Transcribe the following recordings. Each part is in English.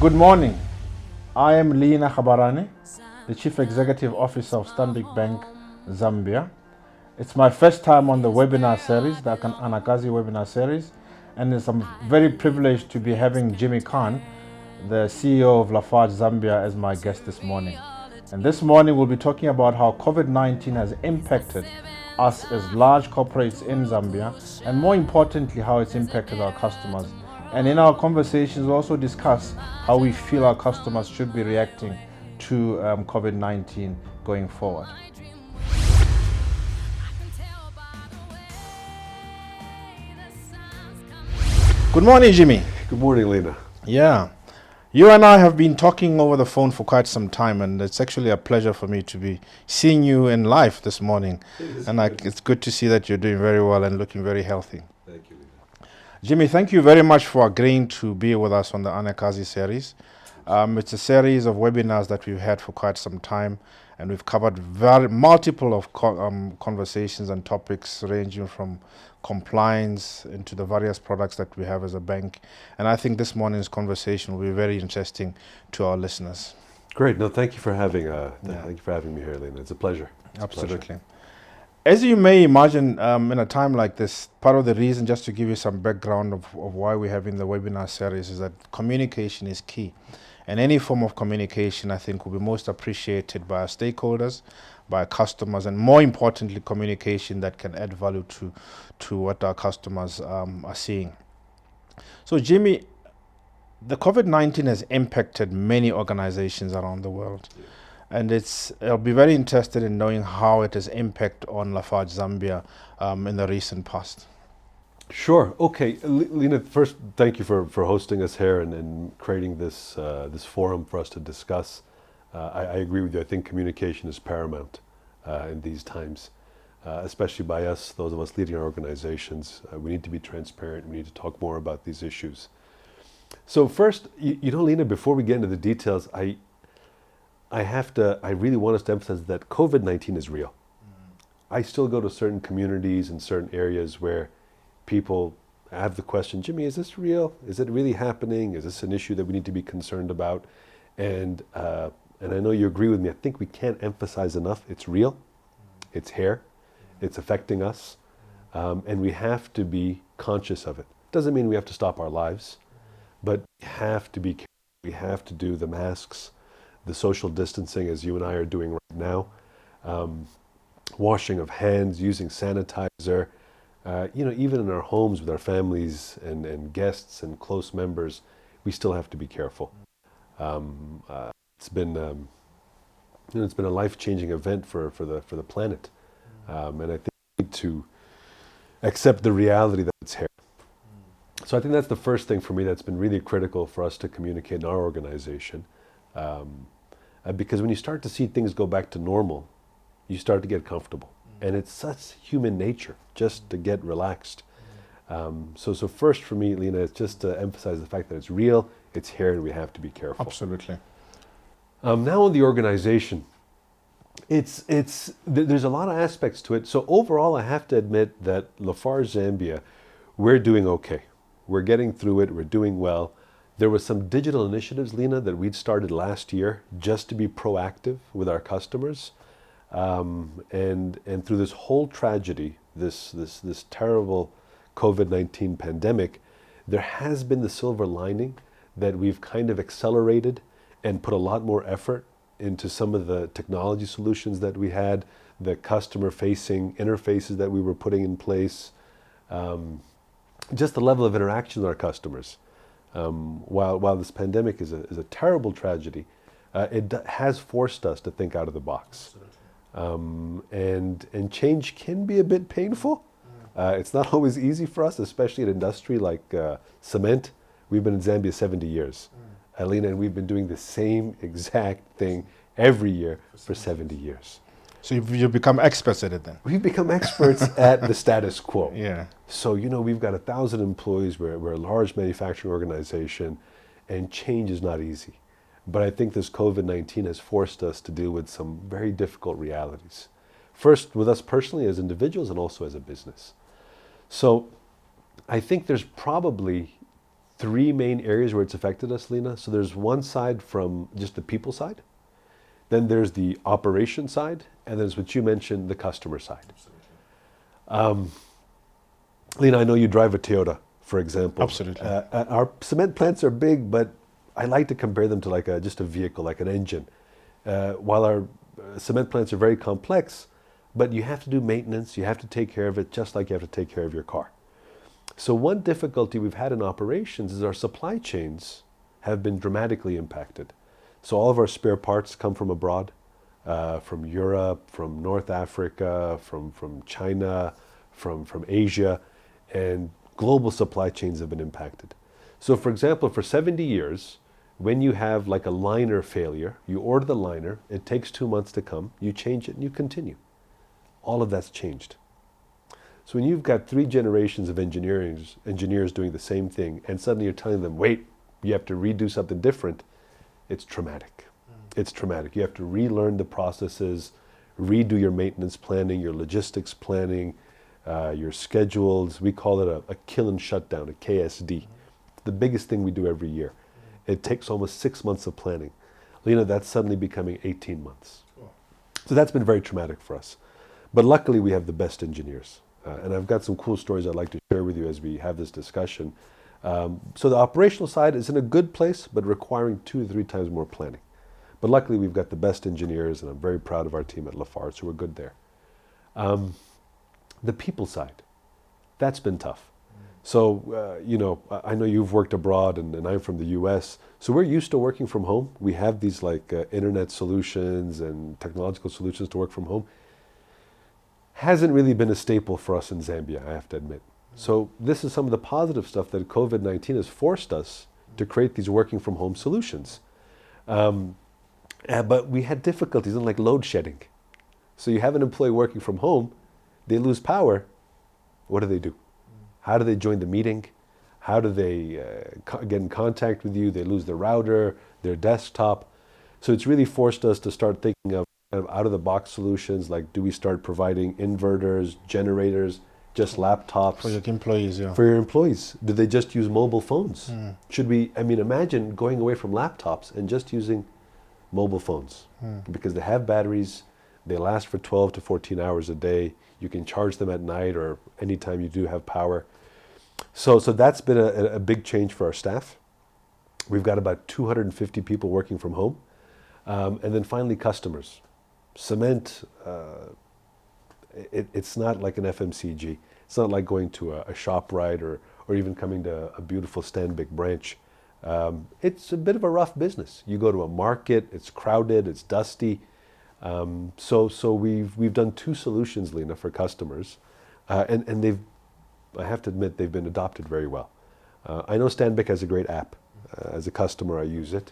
Good morning. I am Leina Gabaraane, the Chief Executive Officer of Stanbic Bank Zambia. It's my first time on the webinar series, the Anakazi webinar series, and I'm very privileged to be having Jimmy Khan, the CEO of Lafarge Zambia, as my guest this morning. And this morning we'll be talking about how COVID-19 has impacted us as large corporates in Zambia, and more importantly, how it's impacted our customers. And in our conversations, we'll also discuss how we feel our customers should be reacting to COVID-19 going forward. Good morning, Jimmy. Good morning, Leina. Yeah. You and I have been talking over the phone for quite some time, and it's actually a pleasure for me to be seeing you in live this morning. And it's good to see that you're doing very well and looking very healthy. Thank you, Leina. Jimmy, thank you very much for agreeing to be with us on the Anakazi series. It's a series of webinars that we've had for quite some time, and we've covered multiple of conversations and topics ranging from compliance into the various products that we have as a bank. And I think this morning's conversation will be very interesting to our listeners. Great. No, thank you for having thank you for having me here, Leina. It's a pleasure. Absolutely. As you may imagine, in a time like this, part of the reason, just to give you some background of why we're having the webinar series, is that communication is key. And any form of communication, I think, will be most appreciated by our stakeholders, by our customers, and more importantly, communication that can add value to what our customers are seeing. So, Jimmy, the COVID-19 has impacted many organizations around the world. Yeah. And I'll be very interested in knowing how it has impact on Lafarge Zambia in the recent past. Sure. Okay, Leina. First, thank you for hosting us here and creating this this forum for us to discuss. I agree with you. I think communication is paramount in these times, especially by us, those of us leading our organizations. We need to be transparent. We need to talk more about these issues. So first, you know, Leina, before we get into the details, I really want us to emphasize that COVID-19 is real. I still go to certain communities and certain areas where people have the question, Jimmy, is this real? Is it really happening? Is this an issue that we need to be concerned about? And I know you agree with me. I think we can't emphasize enough. It's real. It's here. It's affecting us. And we have to be conscious of it. Doesn't mean we have to stop our lives, but we have to be careful. We have to do the masks, the social distancing, as you and I are doing right now, washing of hands, using sanitizer. Even in our homes with our families and guests and close members, we still have to be careful. It's been it's been a life-changing event for the planet, and I think we need to accept the reality that it's here. So I think that's the first thing for me that's been really critical for us to communicate in our organization, because when you start to see things go back to normal, you start to get comfortable. And it's such human nature just to get relaxed. So first for me, Leina, it's just to emphasize the fact that it's real, it's here, and we have to be careful. Absolutely. Now on the organization, there's a lot of aspects to it. So overall, I have to admit that Lafarge Zambia, we're doing okay. We're getting through it, we're doing well. There were some digital initiatives, Leina, that we'd started last year just to be proactive with our customers. And through this whole tragedy, this terrible COVID-19 pandemic, there has been the silver lining that we've kind of accelerated and put a lot more effort into some of the technology solutions that we had, the customer-facing interfaces that we were putting in place, just the level of interaction with our customers. While this pandemic is a terrible tragedy, it has forced us to think out of the box. And change can be a bit painful. It's not always easy for us, especially in industry like cement. We've been in Zambia 70 years. Leina, and we've been doing the same exact thing every year for 70 years. So you've become experts at it then? We've become experts at the status quo. Yeah. So, we've got 1,000 employees. We're a large manufacturing organization, and change is not easy. But I think this COVID-19 has forced us to deal with some very difficult realities. First, with us personally as individuals and also as a business. So I think there's probably three main areas where it's affected us, Leina. So there's one side from just the people side, then there's the operation side, and there's what you mentioned, the customer side. Leina, I know you drive a Toyota, for example. Absolutely. Our cement plants are big, but I like to compare them to like just a vehicle, like an engine. While our cement plants are very complex, but you have to do maintenance, you have to take care of it just like you have to take care of your car. So one difficulty we've had in operations is our supply chains have been dramatically impacted. So all of our spare parts come from abroad, from Europe, from North Africa, from China, from Asia, and global supply chains have been impacted. So for example, for 70 years, when you have like a liner failure, you order the liner, it takes 2 months to come, you change it and you continue. All of that's changed. So when you've got 3 generations of engineers doing the same thing, and suddenly you're telling them, wait, you have to redo something different, it's traumatic. It's traumatic. You have to relearn the processes, redo your maintenance planning, your logistics planning, your schedules. We call it a kill and shutdown, a KSD. The biggest thing we do every year. It takes almost 6 months of planning. Leina, that's suddenly becoming 18 months. So that's been very traumatic for us. But luckily we have the best engineers. And I've got some cool stories I'd like to share with you as we have this discussion. So the operational side is in a good place, but requiring 2 to 3 times more planning. But luckily we've got the best engineers, and I'm very proud of our team at Lafarge, so we're good there. The people side, that's been tough. So, I know you've worked abroad and I'm from the US, so we're used to working from home. We have these like internet solutions and technological solutions to work from home. Hasn't really been a staple for us in Zambia, I have to admit. So this is some of the positive stuff that COVID-19 has forced us to create these working from home solutions. But we had difficulties in like load shedding. So you have an employee working from home, they lose power, what do? How do they join the meeting? How do they get in contact with you? They lose their router, their desktop. So it's really forced us to start thinking of kind of out-of-the-box solutions, like do we start providing inverters, generators, just laptops? For your employees, yeah. For your employees. Do they just use mobile phones? Should we, imagine going away from laptops and just using mobile phones. Because they have batteries, they last for 12 to 14 hours a day. You can charge them at night or anytime you do have power. So that's been a big change for our staff. We've got about 250 people working from home. And then finally, customers. Cement, it's not like an FMCG. It's not like going to a ShopRite or even coming to a beautiful Stanbic branch. It's a bit of a rough business. You go to a market, it's crowded, it's dusty. So we've done 2 solutions, Leina, for customers. And they've, I have to admit, they've been adopted very well. I know Stanbic has a great app. As a customer, I use it.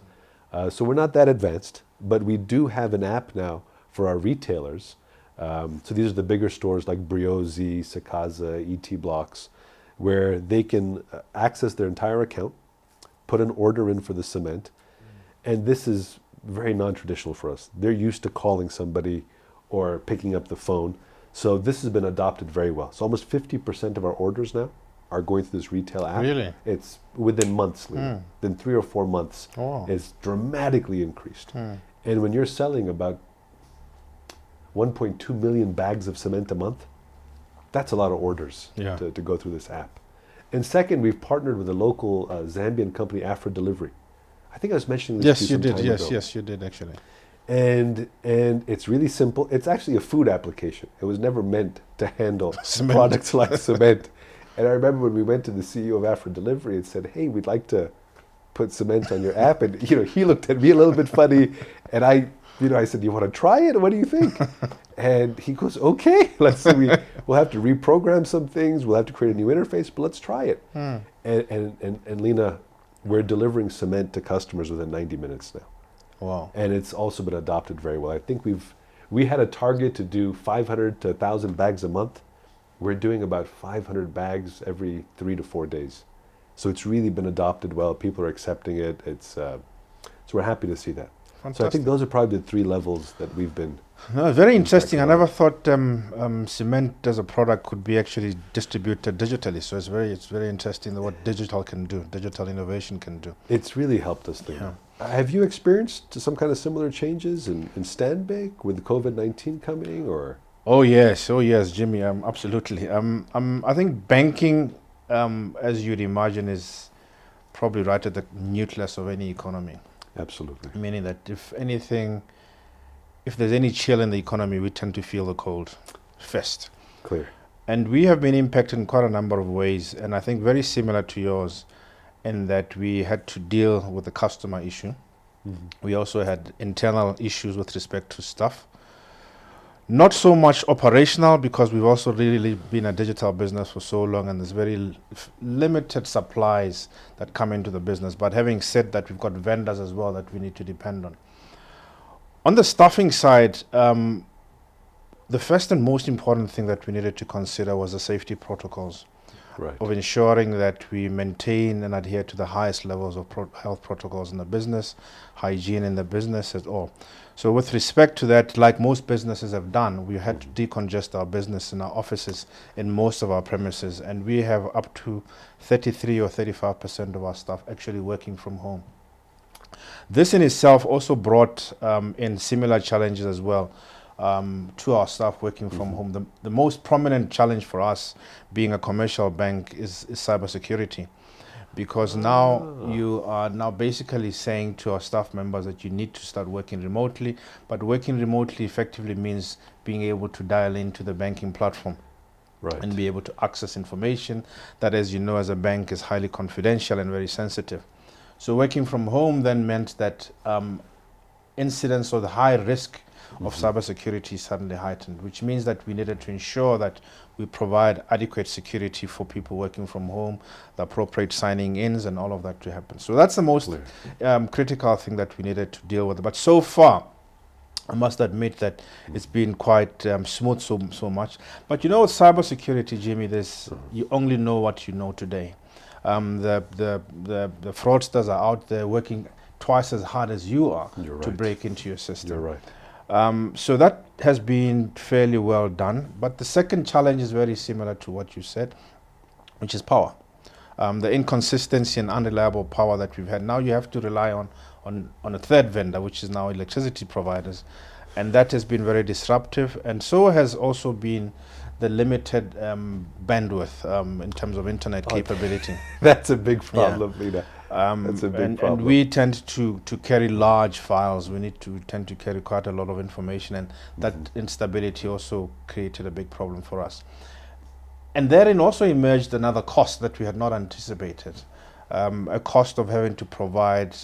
So we're not that advanced, but we do have an app now for our retailers. So these are the bigger stores like Briozzi, Sakaza, ET Blocks, where they can access their entire account, put an order in for the cement, and this is very non-traditional for us. They're used to calling somebody or picking up the phone. So this has been adopted very well. So almost 50% of our orders now are going through this retail app. Really? It's within months, within 3 or 4 months. Oh. It's dramatically increased. And when you're selling about 1.2 million bags of cement a month, that's a lot of orders to go through this app. And second, we've partnered with a local Zambian company, Afro Delivery. I think I was mentioning this to you some time ago. Yes, you did actually. And it's really simple. It's actually a food application. It was never meant to handle Cement. products like cement. And I remember when we went to the CEO of Afro Delivery and said, hey, we'd like to put cement on your app. And he looked at me a little bit funny. And I said, you want to try it? What do you think? And he goes, okay, let's see. We'll have to reprogram some things. We'll have to create a new interface, but let's try it. And Leina, we're delivering cement to customers within 90 minutes now. Wow. And it's also been adopted very well. I think we had a target to do 500 to 1,000 bags a month. We're doing about 500 bags every 3 to 4 days. So it's really been adopted well. People are accepting it. So we're happy to see that. Fantastic. So I think those are probably the 3 levels that we've been No, very interesting. I never thought cement as a product could be actually distributed digitally. So it's very interesting what digital can do, digital innovation can do. It's really helped us, Leina. Have you experienced some kind of similar changes in Stanbic with COVID-19 coming, or? Oh yes, Jimmy. Absolutely. I think banking, as you'd imagine, is probably right at the nucleus of any economy. Absolutely. Meaning that if anything, if there's any chill in the economy, we tend to feel the cold first. Clear. And we have been impacted in quite a number of ways, and I think very similar to yours, in that we had to deal with the customer issue. Mm-hmm. We also had internal issues with respect to staff. Not so much operational, because we've also really been a digital business for so long, and there's very limited supplies that come into the business. But having said that, we've got vendors as well that we need to depend on. On the staffing side, the first and most important thing that we needed to consider was the safety protocols, Right. of ensuring that we maintain and adhere to the highest levels of health protocols in the business, hygiene in the business at all. So with respect to that, like most businesses have done, we had to decongest our business in our offices in most of our premises, and we have up to 33 or 35% of our staff actually working from home. This in itself also brought in similar challenges as well to our staff working from home. The most prominent challenge for us, being a commercial bank, is cybersecurity. Because now you are now basically saying to our staff members that you need to start working remotely, but working remotely effectively means being able to dial into the banking platform. Right. And be able to access information that, as you know, as a bank, is highly confidential and very sensitive. So working from home then meant that incidents or the high risk of cybersecurity suddenly heightened, which means that we needed to ensure that we provide adequate security for people working from home, the appropriate signing ins and all of that to happen. So that's the most critical thing that we needed to deal with. But so far, I must admit that it's been quite smooth so much. But you know, with cybersecurity, Jimmy, you only know what you know today. The fraudsters are out there working twice as hard as you are to break into your system. You're right. So that has been fairly well done. But the second challenge is very similar to what you said, which is power. The inconsistency and unreliable power that we've had. Now you have to rely on a third vendor, which is now electricity providers. And that has been very disruptive. And so has also been the limited bandwidth in terms of internet capability. That's a big problem, Leina. That's a big problem. And we tend to carry large files. We tend to carry quite a lot of information, and that instability also created a big problem for us. And therein also emerged another cost that we had not anticipated, a cost of having to provide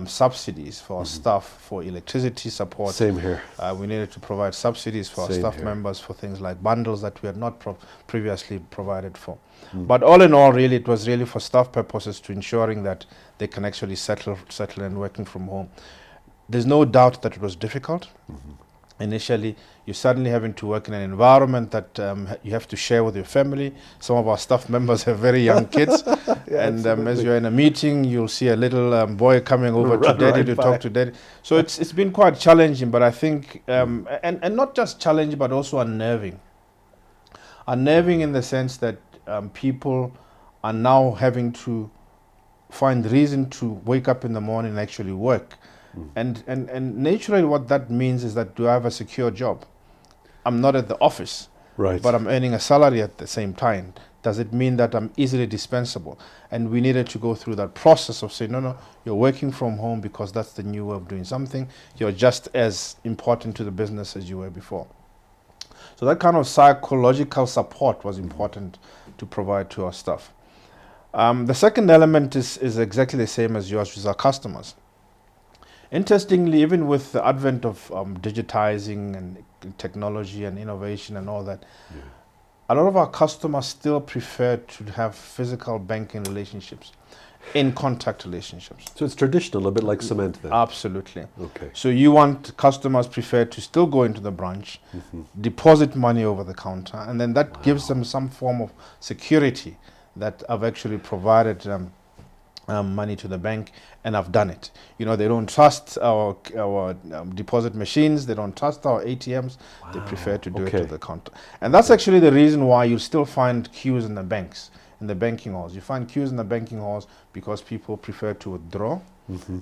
subsidies for our staff for electricity support. Same here. We needed to provide subsidies for our staff members for things like bundles that we had not previously provided for. But all in all, really, it was really for staff purposes, to ensuring that they can actually settle and working from home. There's no doubt that it was difficult. Initially, you're suddenly having to work in an environment that you have to share with your family. Some of our staff members have very young kids. And as you're in a meeting, you'll see a little boy coming over to daddy to talk to daddy. So it's been quite challenging, but I think, and not just challenging, but also unnerving. Unnerving in the sense that people are now having to find reason to wake up in the morning and actually work. And naturally what that means is that, do I have a secure job? I'm not at the office, but I'm earning a salary at the same time. Does it mean that I'm easily dispensable? And we needed to go through that process of saying, no, you're working from home because that's the new way of doing something. You're just as important to the business as you were before. So that kind of psychological support was important to provide to our staff. The second element is exactly the same as yours, which is our customers. Interestingly, even with the advent of digitizing and technology and innovation and all that, a lot of our customers still prefer to have physical banking relationships, in-contact relationships. So it's traditional, a bit like cement then? Absolutely. Okay. So customers prefer to still go into the branch, deposit money over the counter, and then that gives them some form of security that I've actually provided money to the bank, and I've done it. You know, they don't trust our deposit machines. They don't trust our ATMs. They prefer to do it to the counter. And that's actually the reason why you still find queues in the banks, in the banking halls. You find queues in the banking halls because people prefer to withdraw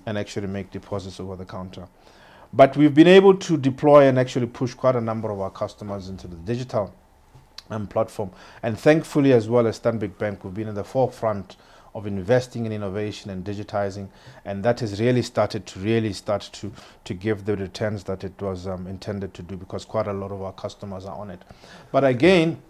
and actually make deposits over the counter. But we've been able to deploy and actually push quite a number of our customers into the digital platform. And thankfully, as well as Stanbic Bank, we've been in the forefront of investing in innovation and digitizing, and that has really started to give the returns that it was intended to do, because quite a lot of our customers are on it. But again,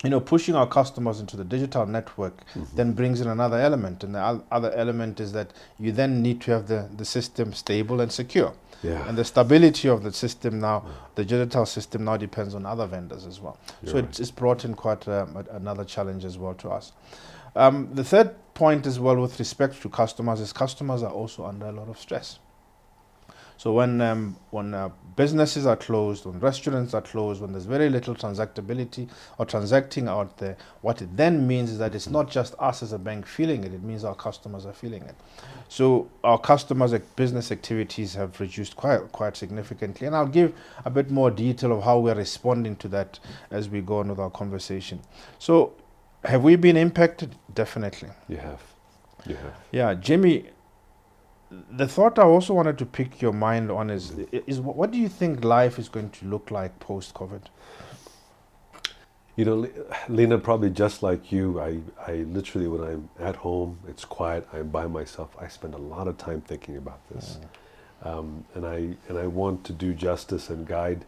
you know, pushing our customers into the digital network then brings in another element, and the other element is that you then need to have the system stable and secure. And the stability of the system now, the digital system now depends on other vendors as well. It's brought in quite another challenge as well to us. The third point as well with respect to customers is customers are also under a lot of stress. So when businesses are closed, when restaurants are closed, when there's very little transactability or transacting out there, what it then means is that it's not just us as a bank feeling it, it means our customers are feeling it. So our customers' business activities have reduced quite significantly. And I'll give a bit more detail of how we're responding to that as we go on with our conversation. So have we been impacted? Definitely. You have. Yeah, Jimmy, the thought I also wanted to pick your mind on is what do you think life is going to look like post-COVID? You know, Leina, probably just like you, I literally, when I'm at home, it's quiet, I'm by myself, I spend a lot of time thinking about this. And I want to do justice and guide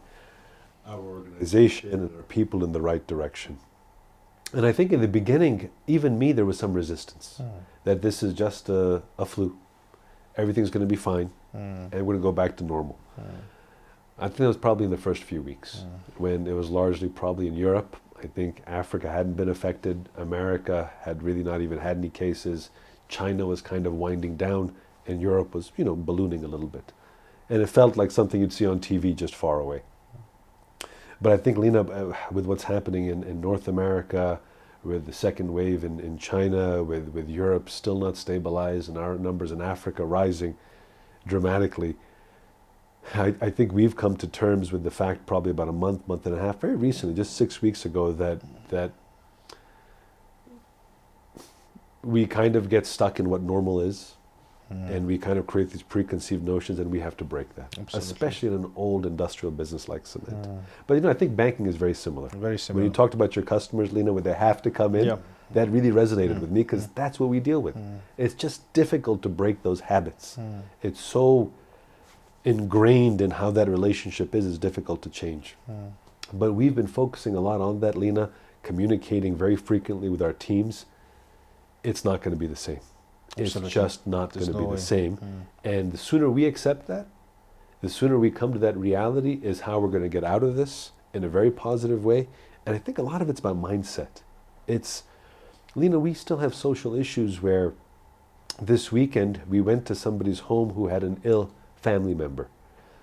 our organization and our people in the right direction. And I think in the beginning, even me, there was some resistance that this is just a flu. Everything's going to be fine, and we're going to go back to normal. I think it was probably in the first few weeks when it was largely probably in Europe. I think Africa hadn't been affected. America had really not even had any cases. China was kind of winding down, and Europe was, you know, ballooning a little bit. And it felt like something you'd see on TV just far away. But I think, Leina, with what's happening in North America, with the second wave in China, with Europe still not stabilized, and our numbers in Africa rising dramatically, I think we've come to terms with the fact probably about a month and a half, very recently, just 6 weeks ago, that we kind of get stuck in what normal is. And we kind of create these preconceived notions, and we have to break that. Absolutely. Especially in an old industrial business like cement. But you know, I think banking is very similar. Very similar. When you talked about your customers, Leina, where they have to come in, that really resonated with me, because that's what we deal with. It's just difficult to break those habits. It's so ingrained in how that relationship is, it's difficult to change. But we've been focusing a lot on that, Leina, communicating very frequently with our teams. It's not going to be the same. Absolutely. It's just not going to be the same. And the sooner we accept that, the sooner we come to that reality, is how we're going to get out of this in a very positive way. And I think a lot of it's about mindset. It's, Leina, we still have social issues where this weekend we went to somebody's home who had an ill family member.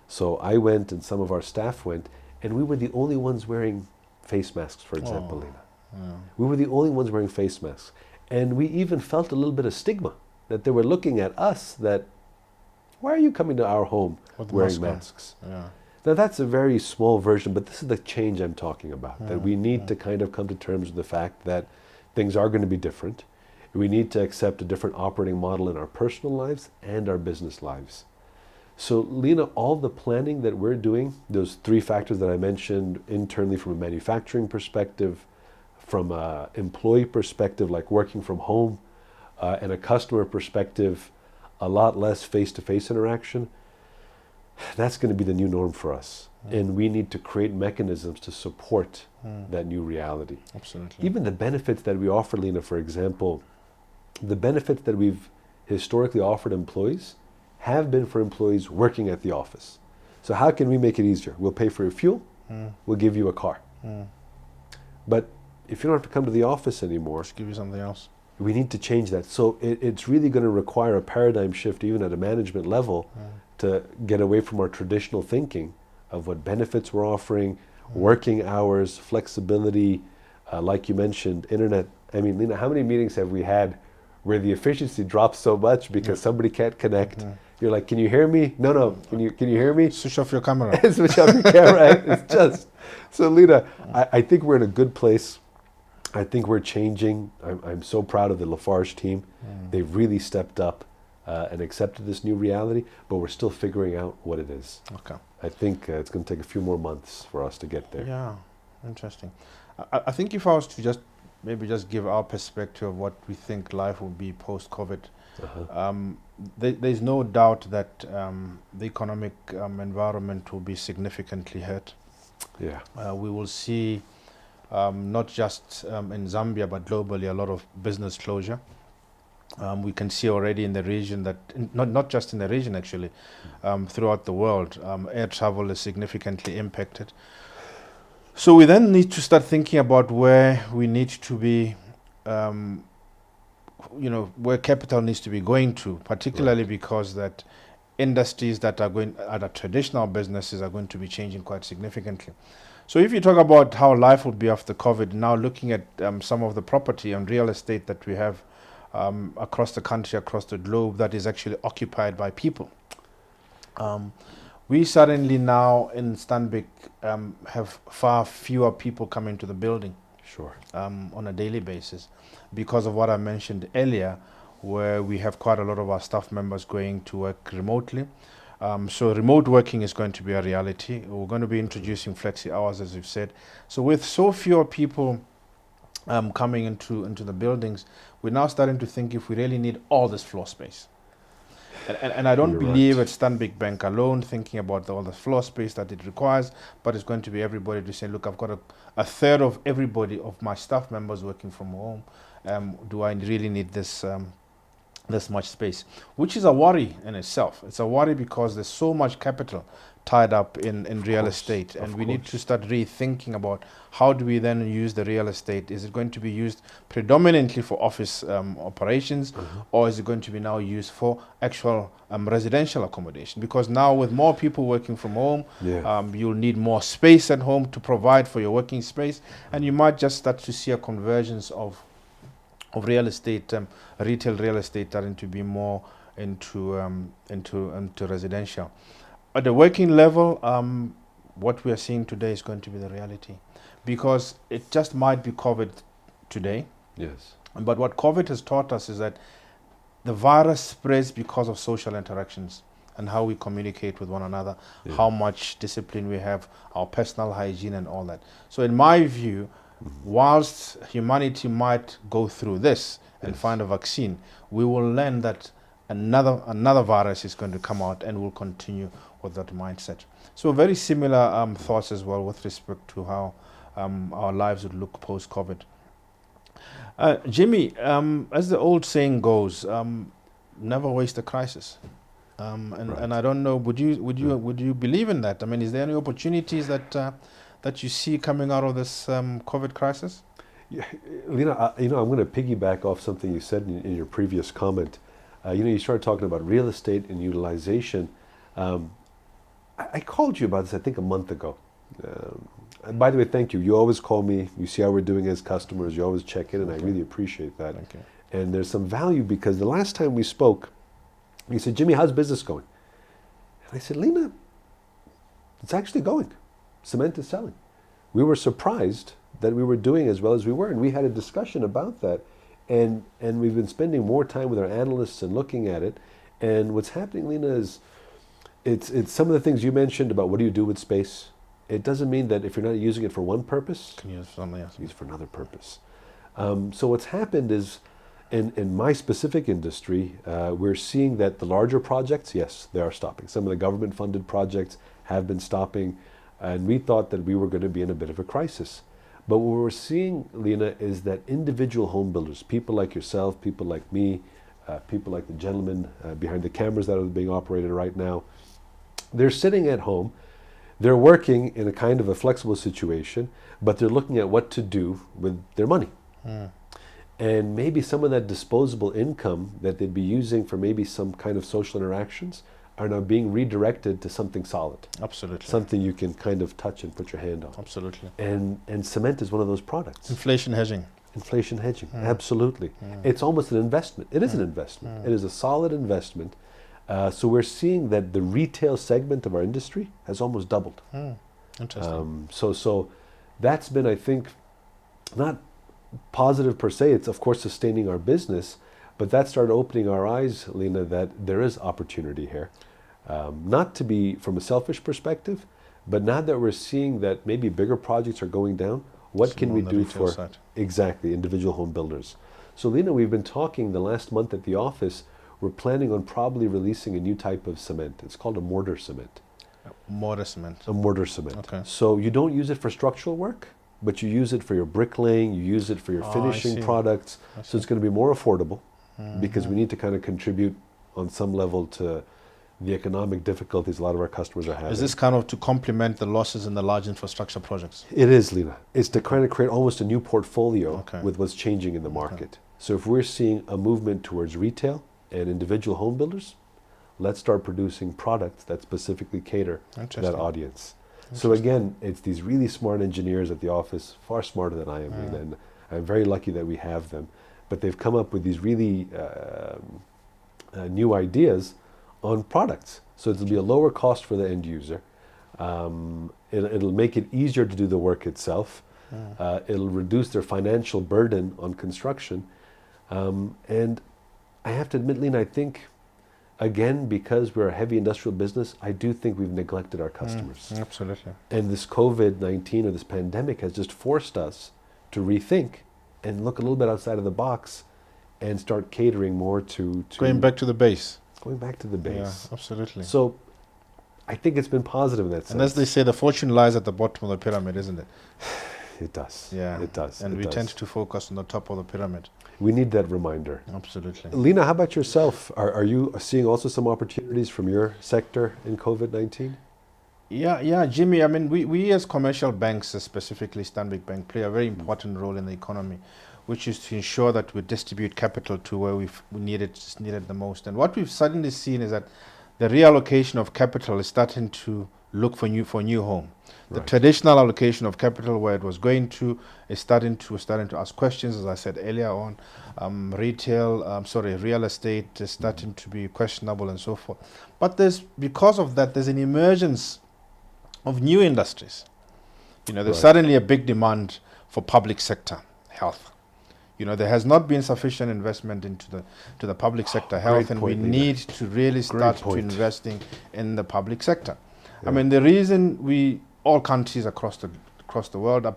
So I went and some of our staff went, and we were the only ones wearing face masks, for example, Leina. We were the only ones wearing face masks. And we even felt a little bit of stigma, that they were looking at us that, why are you coming to our home wearing masks? Now that's a very small version, but this is the change I'm talking about, that we need to kind of come to terms with the fact that things are going to be different. We need to accept a different operating model in our personal lives and our business lives. So Leina, all the planning that we're doing, those three factors that I mentioned internally from a manufacturing perspective, from an employee perspective, like working from home, and a customer perspective, a lot less face-to-face interaction, that's going to be the new norm for us. And we need to create mechanisms to support that new reality. Absolutely. Even the benefits that we offer, Leina, for example, the benefits that we've historically offered employees have been for employees working at the office. So how can we make it easier? We'll pay for your fuel, we'll give you a car. But if you don't have to come to the office anymore, just give you something else. We need to change that. So it's really going to require a paradigm shift, even at a management level, to get away from our traditional thinking of what benefits we're offering, working hours, flexibility, like you mentioned, internet. I mean, Leina, how many meetings have we had where the efficiency drops so much because somebody can't connect. You're like, can you hear me? No. Can you hear me? Switch off your camera. Switch off your camera. It's just so, Leina. I think we're in a good place. I think we're changing. I'm so proud of the Lafarge team. They've really stepped up and accepted this new reality, but we're still figuring out what it is. Okay. I think it's going to take a few more months for us to get there. Yeah, interesting. I think if I was to just give our perspective of what we think life will be post-COVID, there's no doubt that the economic environment will be significantly hurt. Yeah. We will see not just in Zambia but globally a lot of business closure. We can see already in the region that, not just in the region actually, throughout the world, air travel is significantly impacted. So we then need to start thinking about where we need to be, where capital needs to be going to, particularly because that industries that are traditional businesses are going to be changing quite significantly. So if you talk about how life will be after COVID, now looking at some of the property and real estate that we have across the country, across the globe, that is actually occupied by people. We suddenly now in Stanbic have far fewer people coming to the building. Sure. On a daily basis, because of what I mentioned earlier, where we have quite a lot of our staff members going to work remotely. So remote working is going to be a reality. We're going to be introducing flexi hours, as we've said. So with so fewer people coming into the buildings, we're now starting to think if we really need all this floor space. And I don't You're believe right. at Stanbic Bank alone thinking about all the floor space that it requires, but it's going to be everybody to say, look, I've got a third of everybody of my staff members working from home. Do I really need this much space? Which is a worry in itself. It's a worry because there's so much capital tied up in real estate, and we need to start rethinking about how do we then use the real estate. Is it going to be used predominantly for office operations, or is it going to be now used for actual residential accommodation? Because now with more people working from home, you'll need more space at home to provide for your working space, and you might just start to see a convergence of real estate, retail real estate starting to be more into residential. At the working level, what we are seeing today is going to be the reality, because it just might be COVID today. Yes. But what COVID has taught us is that the virus spreads because of social interactions and how we communicate with one another, how much discipline we have, our personal hygiene and all that. So in my view, whilst humanity might go through this and find a vaccine, we will learn that another virus is going to come out, and we'll continue with that mindset. So very similar thoughts as well with respect to how our lives would look post-COVID. Jimmy, as the old saying goes, never waste a crisis. And I don't know, would you believe in that? I mean, is there any opportunities that you see coming out of this COVID crisis? Yeah, Leina, I'm going to piggyback off something you said in your previous comment. You started talking about real estate and utilization. I called you about this, I think, a month ago. And by the way, thank you. You always call me. You see how we're doing as customers. You always check in, and I really appreciate that. Thank you. And there's some value, because the last time we spoke, you said, Jimmy, how's business going? And I said, Leina, it's actually going. Cement is selling. We were surprised that we were doing as well as we were, and we had a discussion about that. And we've been spending more time with our analysts and looking at it. And what's happening, Leina, is it's some of the things you mentioned about what do you do with space. It doesn't mean that if you're not using it for one purpose, Can you use something else? use it for another purpose. So what's happened is, in my specific industry, we're seeing that the larger projects, yes, they are stopping. Some of the government-funded projects have been stopping, and we thought that we were going to be in a bit of a crisis. But what we're seeing, Leina, is that individual home builders, people like yourself, people like me, people like the gentleman behind the cameras that are being operated right now, they're sitting at home, they're working in a kind of a flexible situation, but they're looking at what to do with their money. And maybe some of that disposable income that they'd be using for maybe some kind of social interactions are now being redirected to something solid. Absolutely. Something you can kind of touch and put your hand on. Absolutely. And cement is one of those products. Inflation hedging. Inflation hedging, absolutely. It's almost an investment. It is an investment. It is a solid investment. So we're seeing that the retail segment of our industry has almost doubled. Interesting. So that's been, I think, not positive per se. It's of course sustaining our business, but that started opening our eyes, Leina, that there is opportunity here. Not to be from a selfish perspective, but now that we're seeing that maybe bigger projects are going down, what can we do for exactly individual home builders? So Leina, we've been talking the last month at the office. We're planning on probably releasing a new type of cement. It's called a mortar cement. Mortar cement. A mortar cement. Okay. So you don't use it for structural work, but you use it for your bricklaying, you use it for your finishing products. So it's going to be more affordable because we need to kind of contribute on some level to the economic difficulties a lot of our customers are having. Is this kind of to complement the losses in the large infrastructure projects? It is, Leina. It's to kind of create almost a new portfolio with what's changing in the market. So if we're seeing a movement towards retail and individual home builders, let's start producing products that specifically cater to that audience. So again, it's these really smart engineers at the office, far smarter than I am, Leina, and I'm very lucky that we have them. But they've come up with these really new ideas on products. So it'll be a lower cost for the end user. It'll make it easier to do the work itself. It'll reduce their financial burden on construction. And I have to admit, Leina, I think, again, because we're a heavy industrial business, I do think we've neglected our customers. Absolutely. And this COVID-19 or this pandemic has just forced us to rethink and look a little bit outside of the box and start catering more to going back to the base. Going back to the base. Yeah, absolutely. So I think it's been positive in that sense. And as they say, the fortune lies at the bottom of the pyramid, isn't it? It does. Yeah. It does. And we tend to focus on the top of the pyramid. We need that reminder. Absolutely. Leina, how about yourself? Are you seeing also some opportunities from your sector in COVID-19? Yeah, Jimmy. I mean, we as commercial banks, specifically Stanbic Bank, play a very important role in the economy, which is to ensure that we distribute capital to where we need it the most. And what we've suddenly seen is that the reallocation of capital is starting to look for new home. The traditional allocation of capital, where it was going to, is starting to ask questions. As I said earlier on, real estate is starting to be questionable and so forth. But because of that, there's an emergence of new industries. There's suddenly a big demand for public sector health. There has not been sufficient investment into the public sector health, and we need to really start to investing in the public sector. I mean, the reason all countries across the world are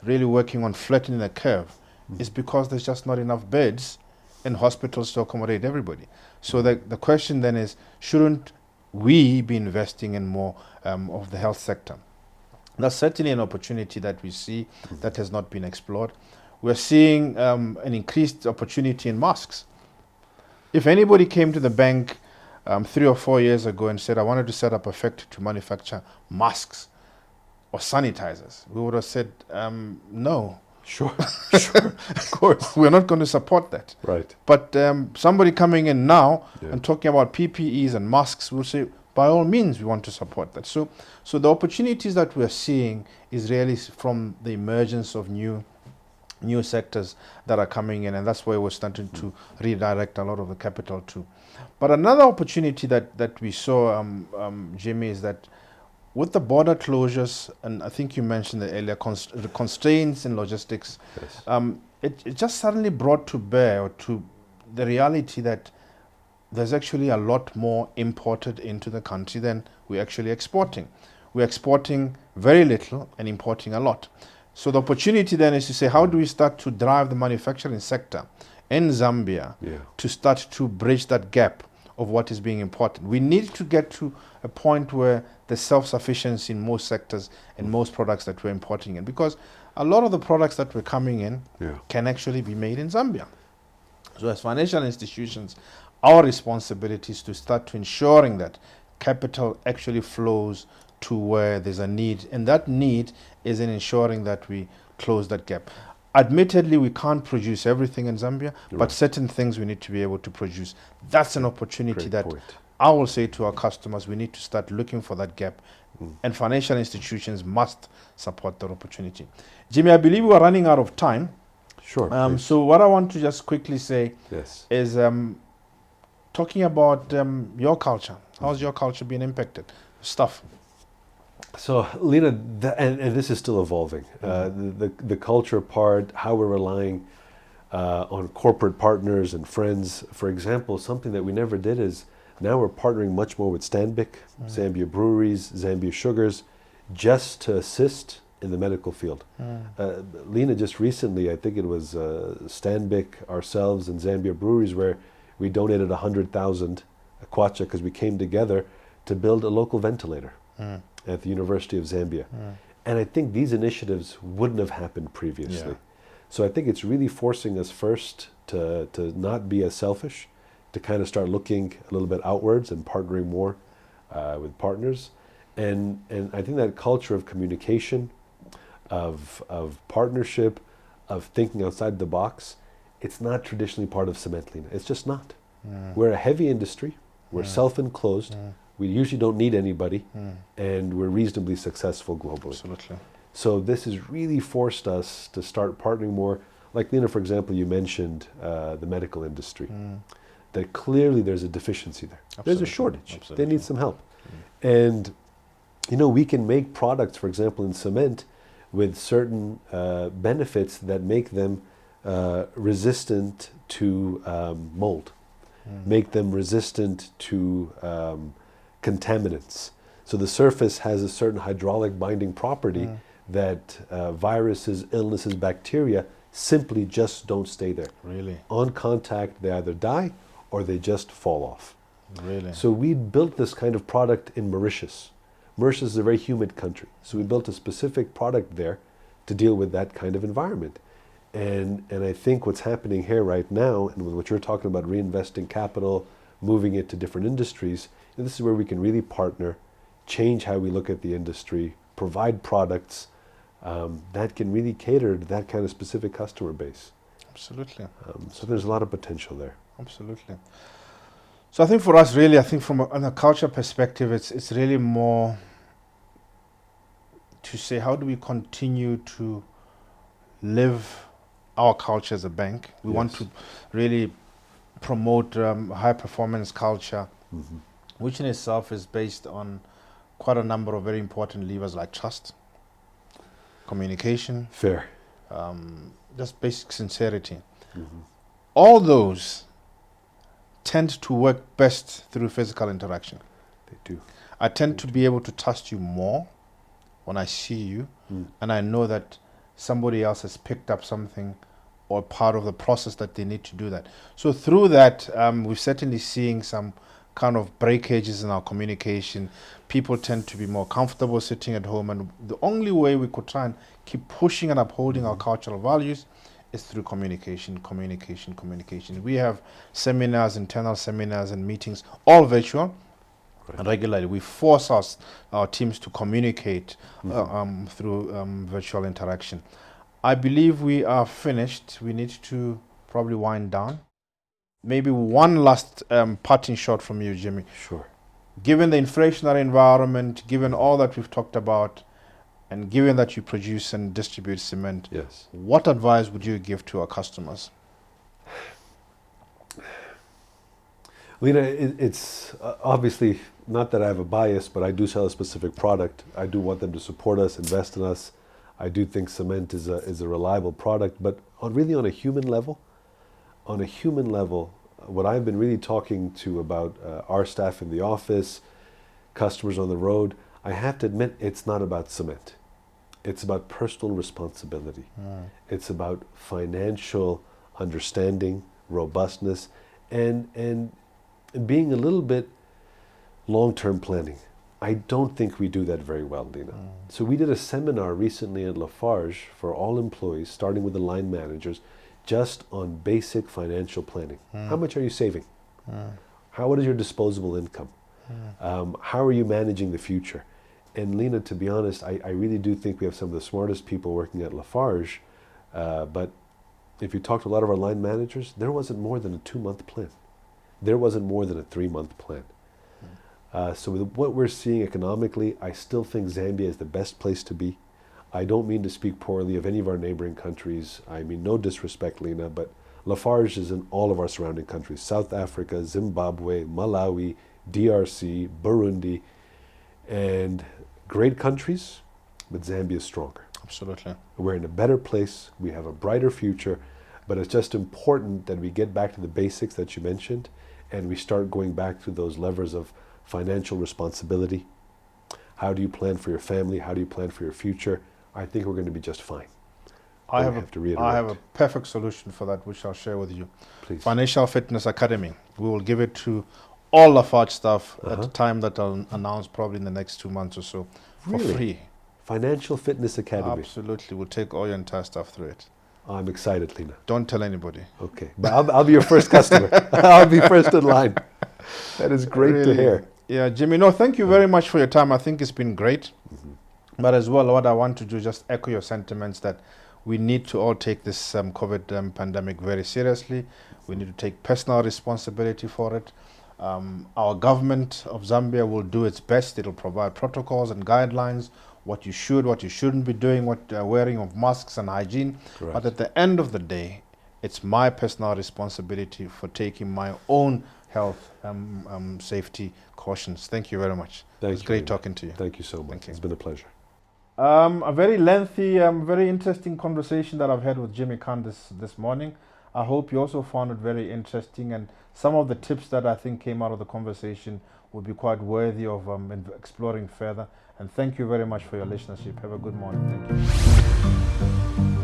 really working on flattening the curve is because there's just not enough beds in hospitals to accommodate everybody. So the question then is, shouldn't we be investing in more of the health sector? That's certainly an opportunity that we see that has not been explored. We're seeing an increased opportunity in masks. If anybody came to the bank 3 or 4 years ago and said, I wanted to set up a factory to manufacture masks or sanitizers, we would have said, no. Sure, of course. We're not going to support that. Right. But somebody coming in now and talking about PPEs and masks will say, by all means, we want to support that. So the opportunities that we're seeing is really from the emergence of new sectors that are coming in, and that's where we're starting to redirect a lot of the capital to. But another opportunity that we saw, Jimmy, is that with the border closures, and I think you mentioned it earlier, the constraints in logistics, it just suddenly brought to bear to the reality that there's actually a lot more imported into the country than we're actually exporting. We're exporting very little and importing a lot. So the opportunity then is to say, how do we start to drive the manufacturing sector in Zambia to start to bridge that gap of what is being imported? We need to get to a point where there's self-sufficiency in most sectors and most products that we're importing in, because a lot of the products that we're coming in can actually be made in Zambia. So as financial institutions, our responsibility is to start to ensuring that capital actually flows to where there's a need, and that need is in ensuring that we close that gap. Admittedly, we can't produce everything in Zambia, but certain things we need to be able to produce. That's an opportunity I will say to our customers, we need to start looking for that gap, and financial institutions must support that opportunity. Jimmy, I believe we are running out of time. Sure. Please. So what I want to just quickly say Yes. is talking about your culture. How's your culture being impacted? Stuff. So, Leina, and this is still evolving. The culture part, how we're relying on corporate partners and friends. For example, something that we never did is now we're partnering much more with Stanbic, Zambia Breweries, Zambia Sugars, just to assist in the medical field. Leina, just recently, I think it was Stanbic, ourselves, and Zambia Breweries, where we donated 100,000 kwacha because we came together to build a local ventilator at the University of Zambia. And I think these initiatives wouldn't have happened previously. So I think it's really forcing us first to not be as selfish, to kind of start looking a little bit outwards and partnering more with partners. And I think that culture of communication, of partnership, of thinking outside the box, it's not traditionally part of cement, Leina. It's just not. We're a heavy industry. We're self-enclosed. We usually don't need anybody, and we're reasonably successful globally. Absolutely. So this has really forced us to start partnering more. Like Leina, for example, you mentioned the medical industry. That clearly there's a deficiency there. There's a shortage. Absolutely. They need some help. And we can make products, for example, in cement with certain benefits that make them resistant to mold, make them resistant to contaminants. So the surface has a certain hydraulic binding property that viruses, illnesses, bacteria simply just don't stay there. Really? On contact, they either die or they just fall off. Really? So we built this kind of product in Mauritius. Mauritius is a very humid country. So we built a specific product there to deal with that kind of environment. And I think what's happening here right now, and with what you're talking about, reinvesting capital, moving it to different industries, and this is where we can really partner, change how we look at the industry, provide products that can really cater to that kind of specific customer base. Absolutely. So there's a lot of potential there. Absolutely. So I think for us, really, I think from a culture perspective, it's really more to say, how do we continue to live our culture as a bank? We want to really promote high performance culture, which in itself is based on quite a number of very important levers like trust, communication, Fair. just basic sincerity. All those tend to work best through physical interaction. They do. I tend to be able to trust you more when I see you, and I know that somebody else has picked up something or part of the process that they need to do that. So through that, we're certainly seeing some kind of breakages in our communication. People tend to be more comfortable sitting at home, and the only way we could try and keep pushing and upholding our cultural values is through communication. We have seminars, internal seminars and meetings, all virtual. And regularly, we force our teams to communicate through virtual interaction. I believe we are finished. We need to probably wind down. Maybe one last parting shot from you, Jimmy. Sure. Given the inflationary environment, given all that we've talked about, and given that you produce and distribute cement, what advice would you give to our customers? Leina, it's obviously not that I have a bias, but I do sell a specific product. I do want them to support us, invest in us. I do think cement is a reliable product, but on a human level, what I've been really talking to about our staff in the office, customers on the road, I have to admit it's not about cement. It's about personal responsibility. It's about financial understanding, robustness, and being a little bit long-term planning. I don't think we do that very well, Leina. So we did a seminar recently at Lafarge for all employees, starting with the line managers, just on basic financial planning. How much are you saving? What is your disposable income? How are you managing the future? And Leina, to be honest, I really do think we have some of the smartest people working at Lafarge, but if you talk to a lot of our line managers, there wasn't more than a 2-month plan. There wasn't more than a 3-month plan. So with what we're seeing economically, I still think Zambia is the best place to be. I don't mean to speak poorly of any of our neighboring countries. I mean no disrespect, Leina, but Lafarge is in all of our surrounding countries: South Africa, Zimbabwe, Malawi, DRC, Burundi, and great countries, but Zambia is stronger. Absolutely. We're in a better place. We have a brighter future, but it's just important that we get back to the basics that you mentioned, and we start going back to those levers of financial responsibility. How do you plan for your family? How do you plan for your future? I think we're going to be just fine. I But we have to reiterate. I have a perfect solution for that, which I'll share with you. Please. Financial Fitness Academy. We will give it to all Lafarge staff at the time that I'll announce, probably in the next 2 months or so, for Really? free. Financial Fitness Academy. Absolutely. We'll take all your entire staff through it. I'm excited, Leina. Don't tell anybody. Okay, but I'll be your first customer. I'll be first in line. That is great Really. to hear. Yeah, Jimmy, no, thank you very much for your time. I think it's been great. But as well, what I want to do, just echo your sentiments that we need to all take this COVID pandemic very seriously. We need to take personal responsibility for it. Our government of Zambia will do its best. It'll provide protocols and guidelines, what you should, what you shouldn't be doing, what wearing of masks and hygiene. Correct. But at the end of the day, it's my personal responsibility for taking my own health safety cautions. Thank you very much. Thank It's you, great Leina. talking to you. Thank you so much. Thank you. It's been a pleasure. A very lengthy, very interesting conversation that I've had with Jimmy Khan this morning. I hope you also found it very interesting, and some of the tips that I think came out of the conversation would be quite worthy of exploring further. And thank you very much for your listenership. Have a good morning. Thank you.